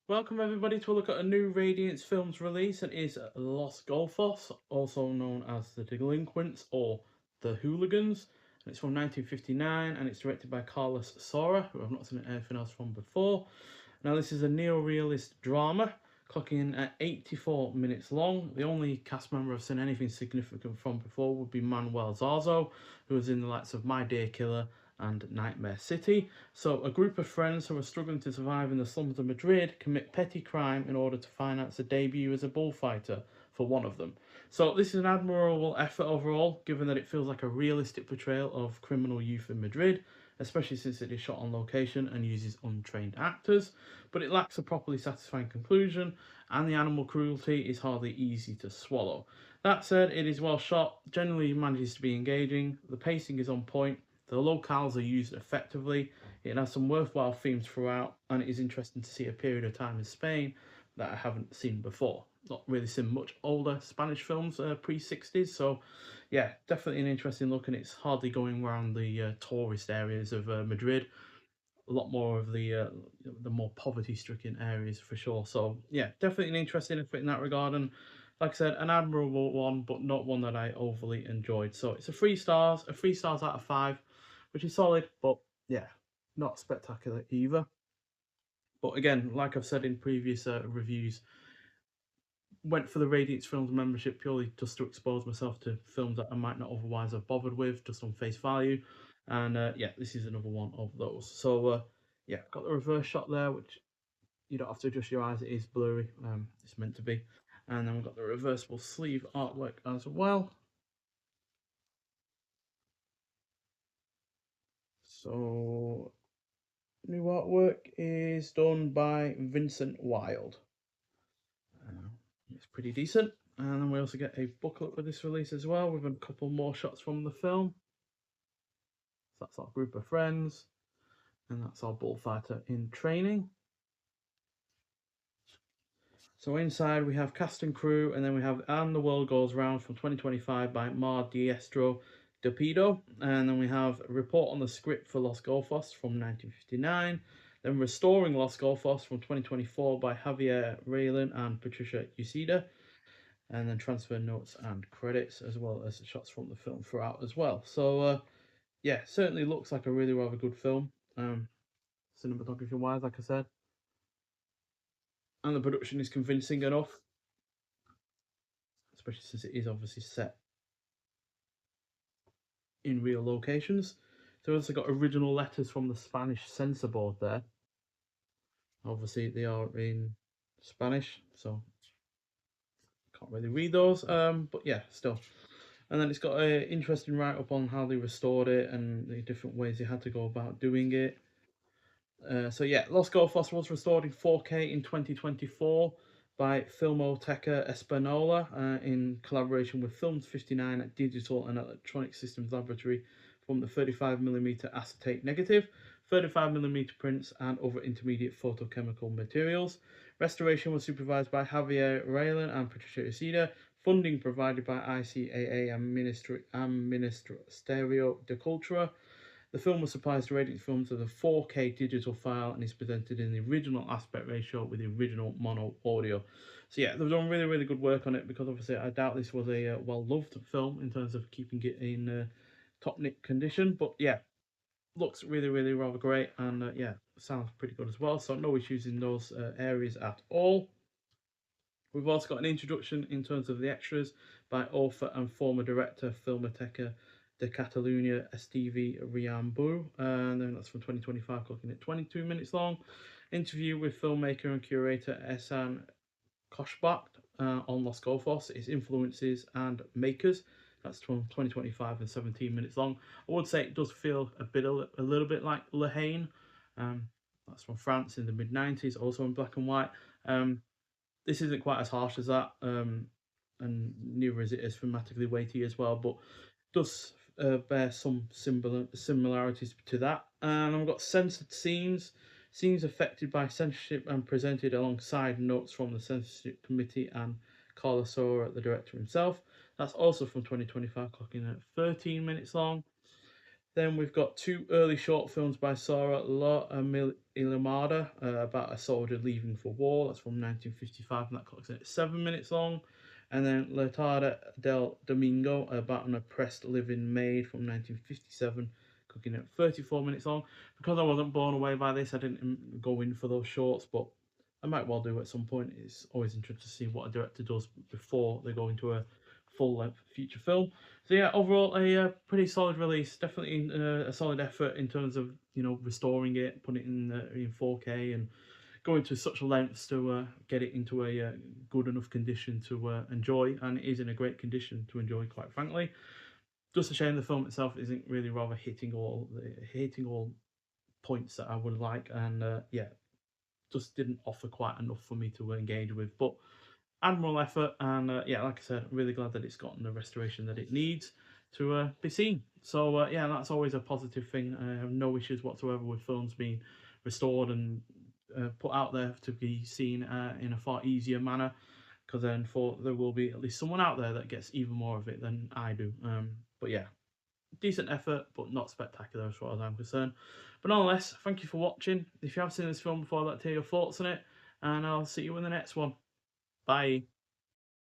Welcome everybody to a look at a new Radiance Films release. It is Los Golfos, also known as The Delinquents or The Hooligans. And it's from 1959 and it's directed by Carlos Saura, who I've not seen anything else from before. Now this is a neo-realist drama, clocking in at 84 minutes long. The only cast member I've seen anything significant from before would be Manuel Zarzo, who was in the likes of My Dear Killer and Nightmare City. So, a group of friends who are struggling to survive in the slums of Madrid commit petty crime in order to finance a debut as a bullfighter for one of them. So, this is an admirable effort overall, given that it feels like a realistic portrayal of criminal youth in Madrid, especially since it is shot on location and uses untrained actors. But it lacks a properly satisfying conclusion, and the animal cruelty is hardly easy to swallow. That said, it is well shot, generally manages to be engaging, the pacing is on point, the locales are used effectively, it has some worthwhile themes throughout, and it is interesting to see a period of time in Spain that I haven't seen before. Not really seen much older Spanish films pre-60s, so yeah, definitely an interesting look, and it's hardly going around the tourist areas of Madrid. A lot more of the more poverty-stricken areas for sure. So yeah, definitely an interesting effort in that regard, and like I said, an admirable one, but not one that I overly enjoyed. So it's a 3 stars, a 3 stars out of 5, which is solid, but yeah, not spectacular either. But again, like I've said in previous reviews, went for the Radiance Films membership purely just to expose myself to films that I might not otherwise have bothered with, just on face value. And yeah, this is another one of those. So yeah, got the reverse shot there, which you don't have to adjust your eyes, it is blurry. It's meant to be. And then we've got the reversible sleeve artwork as well. So new artwork is done by Vincent Wild. It's pretty decent. And then we also get a booklet with this release as well, with a couple more shots from the film. So that's our group of friends, and that's our bullfighter in training. So inside we have cast and crew, and then we have And the World Goes Round from 2025 by Mar Diestro Depido. And then we have a report on the script for Los Golfos from 1959. Then Restoring Los Golfos from 2024 by Javier Raylan and Patricia Uceda. And then transfer notes and credits, as well as shots from the film throughout as well. So yeah, certainly looks like a really rather good film. Cinematography wise, like I said, and the production is convincing enough, especially since it is obviously set in real locations. So we also got original letters from the Spanish censor board there. Obviously, they are in Spanish, so can't really read those. But yeah, still. And then it's got an interesting write up on how they restored it and the different ways they had to go about doing it. So yeah, Los Golfos was restored in 4K in 2024 by Filmoteca Espanola in collaboration with Films 59 at Digital and Electronic Systems Laboratory from the 35mm acetate negative, 35mm prints, and other intermediate photochemical materials. Restoration was supervised by Javier Raylan and Patricia Isida. Funding provided by ICAA and Ministerio de Cultura. The film was supplied to Radiance Films with a 4K digital file and is presented in the original aspect ratio with the original mono audio. So yeah, they've done really, really good work on it, because obviously I doubt this was a well-loved film in terms of keeping it in top-knit condition. But yeah, looks really, really rather great, and yeah, sounds pretty good as well. So no issues in those areas at all. We've also got an introduction in terms of the extras by author and former director Filmoteca de Catalunya Esteve Riambu, and then that's from 2025, looking at 22 minutes long. Interview with filmmaker and curator Esan Koshbach on Los Golfos, its influences and makers. That's from 2025 and 17 minutes long. I would say it does feel a little bit like Le Haine. That's from France in the mid 90s, also in black and white. This isn't quite as harsh as that, and neither is it as thematically weighty as well, but does bear some similarities to that. And I've got censored scenes affected by censorship and presented alongside notes from the censorship committee and Carla Sora, the director himself. That's also from 2025, clocking at 13 minutes long. Then we've got two early short films by Sara La Ilamada about a soldier leaving for war. That's from 1955, and that clocks in at 7 minutes long. And then Letarda del Domingo about an oppressed living maid from 1957, cooking at 34 minutes long. Because I wasn't blown away by this, I didn't go in for those shorts, but I might well do at some point. It's always interesting to see what a director does before they go into a full-length feature film. So yeah, overall a pretty solid release. Definitely a solid effort in terms of restoring it, putting it in 4K, and going to such lengths to get it into a good enough condition to enjoy, and it is in a great condition to enjoy, quite frankly. Just a shame the film itself isn't really rather hitting all points that I would like, and yeah, just didn't offer quite enough for me to engage with. But admirable effort, and yeah, like I said, I'm really glad that it's gotten the restoration that it needs to be seen. So yeah, that's always a positive thing. I have no issues whatsoever with films being restored and put out there to be seen in a far easier manner, because then there will be at least someone out there that gets even more of it than I do. But yeah, decent effort, but not spectacular as far as I'm concerned. But nonetheless, thank you for watching. If you have seen this film before, I'd like to hear your thoughts on it, and I'll see you in the next one. Bye.